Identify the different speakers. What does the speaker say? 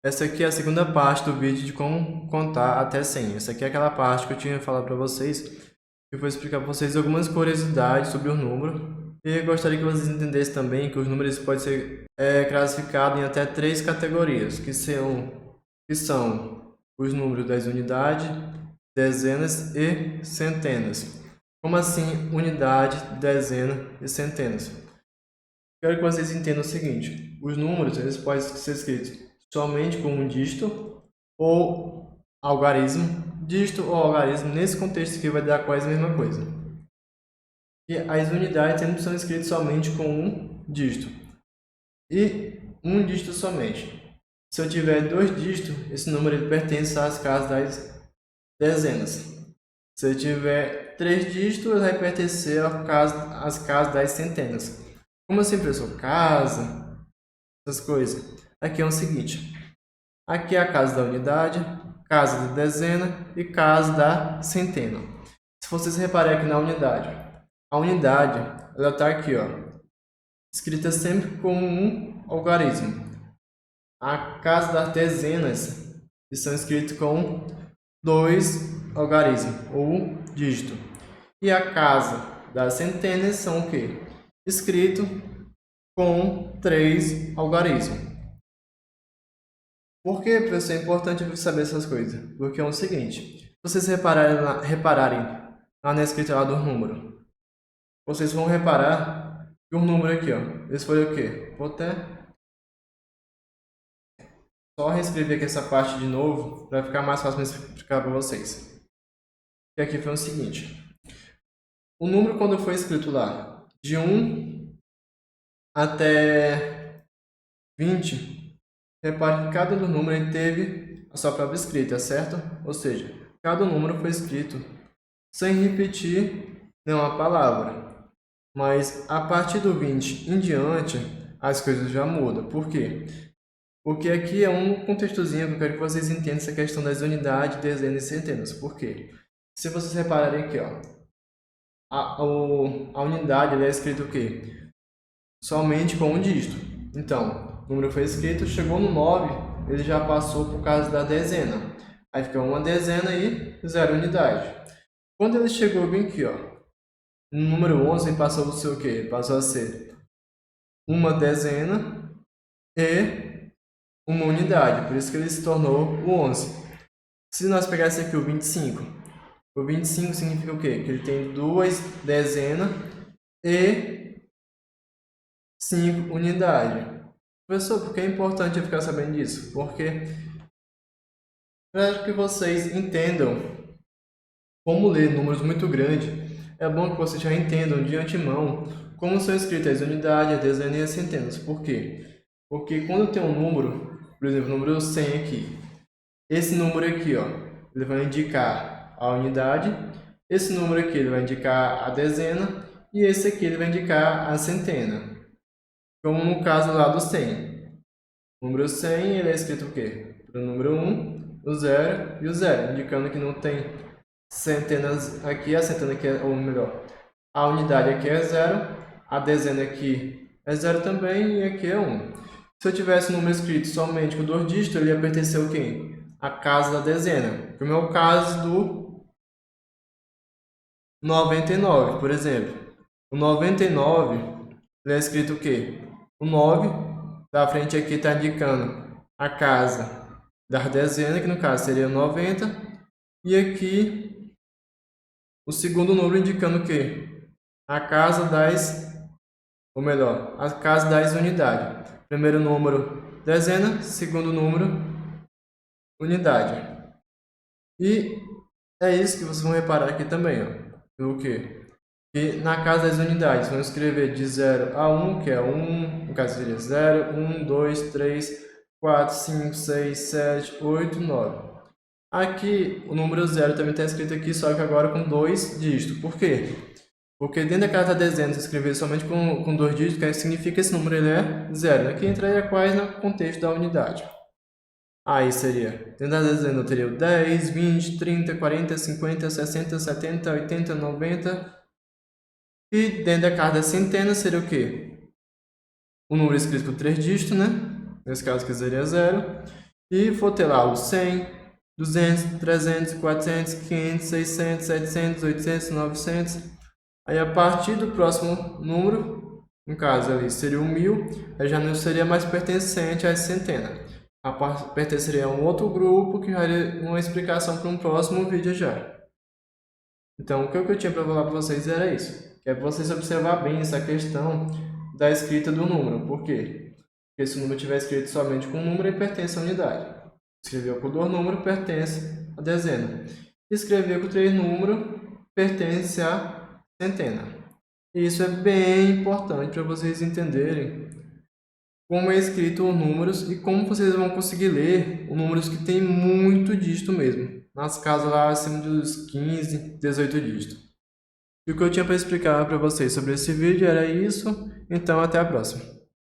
Speaker 1: Essa aqui é a segunda parte do vídeo de como contar até 100. Essa aqui é aquela parte que eu tinha falado para vocês, que eu vou explicar para vocês algumas curiosidades sobre o número. E eu gostaria que vocês entendessem também que os números podem ser classificados em até 3 categorias, que são os números das unidades, dezenas e centenas. Como assim unidade, dezena e centenas? Quero que vocês entendam o seguinte: os números eles podem ser escritos somente com um dígito ou algarismo. Dígito ou algarismo, nesse contexto aqui, vai dar quase a mesma coisa. E as unidades sempre são escritas somente com um dígito. E um dígito somente. Se eu tiver 2 dígitos, esse número ele pertence às casas das dezenas. Se eu tiver 3 dígitos, ele vai pertencer às casas das centenas. Como assim, professor? Casa, essas coisas. Aqui é o seguinte. Aqui é a casa da unidade, casa da dezena e casa da centena. Se vocês repararem aqui na unidade, a unidade ela está aqui, ó, escrita sempre como um algarismo. A casa das dezenas estão escritas com 2 algarismos ou dígito. E a casa das centenas são o quê? Escrito com 3 algarismos. Por que, professor, é importante saber essas coisas? Porque é o seguinte, se vocês repararem lá na escrita lá do número, vocês vão reparar que o número aqui, ó, esse foi o quê? Vou até só reescrever aqui essa parte de novo, para ficar mais fácil de explicar para vocês. E aqui foi o seguinte, o número quando foi escrito lá, de 1 até 20, repare que cada número teve a sua própria escrita, certo? Ou seja, cada número foi escrito sem repetir nenhuma palavra. Mas a partir do 20 em diante, as coisas já mudam. Por quê? Porque aqui é um contextozinho que eu quero que vocês entendam essa questão das unidades, dezenas e centenas. Por quê? Se vocês repararem aqui, ó, a unidade é escrita o quê? Somente com um dígito. Então, o número foi escrito, chegou no 9, ele já passou por causa da dezena. Aí fica uma dezena e 0 unidade. Quando ele chegou bem aqui, ó, no número 11, ele passou a ser o quê? Ele passou a ser uma dezena e uma unidade. Por isso que ele se tornou o 11. Se nós pegássemos aqui o 25 significa o quê? Que ele tem 2 dezenas e 5 unidades. Professor, por que é importante eu ficar sabendo disso? Porque para que vocês entendam como ler números muito grandes, é bom que vocês já entendam de antemão como são escritas as unidades, as dezenas e as centenas. Por quê? Porque quando tem um número, por exemplo, o número 100 aqui, esse número aqui, ó, ele vai indicar a unidade, esse número aqui ele vai indicar a dezena e esse aqui ele vai indicar a centena. Como no caso lá do 100. O número 100 ele é escrito o quê? Para o número 1, o 0 e o 0, indicando que não tem centenas aqui, a centena aqui é, ou melhor, a unidade aqui é 0, a dezena aqui é 0 também e aqui é 1. Se eu tivesse o número escrito somente com 2 dígitos, ele ia pertencer ao quê? A casa da dezena, como é o caso do 99, por exemplo. O 99, ele é escrito o quê? O 9, da frente aqui está indicando a casa das dezenas, que no caso seria 90, e aqui o segundo número indicando o quê? A casa das, ou melhor, a casa das unidades. Primeiro número, dezena, segundo número, unidade. E é isso que vocês vão reparar aqui também, ó. O quê? Que na casa das unidades, vamos escrever de 0 a 1, que é 1, no caso seria 0, 1, 2, 3, 4, 5, 6, 7, 8, 9. Aqui, o número 0 também está escrito aqui, só que agora com 2 dígitos. Por quê? Porque dentro da casa da dezena, se escrever somente com 2 dígitos, que significa que esse número ele é 0. Aqui entraria quase no contexto da unidade. Aí seria, dentro da dezena eu teria o 10, 20, 30, 40, 50, 60, 70, 80, 90. E dentro da casa da centena seria o quê? O número escrito com 3 dígitos, né? Nesse caso que seria 0. E for ter lá o 100, 200, 300, 400, 500, 600, 700, 800, 900. Aí a partir do próximo número, no caso ali seria o 1000, aí já não seria mais pertencente às centenas. Pertenceria a um outro grupo que daria uma explicação para um próximo vídeo já. Então, o que eu tinha para falar para vocês era isso. Que é para vocês observar bem essa questão da escrita do número. Por quê? Porque se o número estiver escrito somente com um número, ele pertence à unidade. Escrever com 2 números, pertence à dezena. Escrever com 3 números, pertence à centena. E isso é bem importante para vocês entenderem como é escrito os números e como vocês vão conseguir ler os números que tem muito dígito mesmo, nas casas lá acima dos 15, 18 dígitos. E o que eu tinha para explicar para vocês sobre esse vídeo era isso, então até a próxima.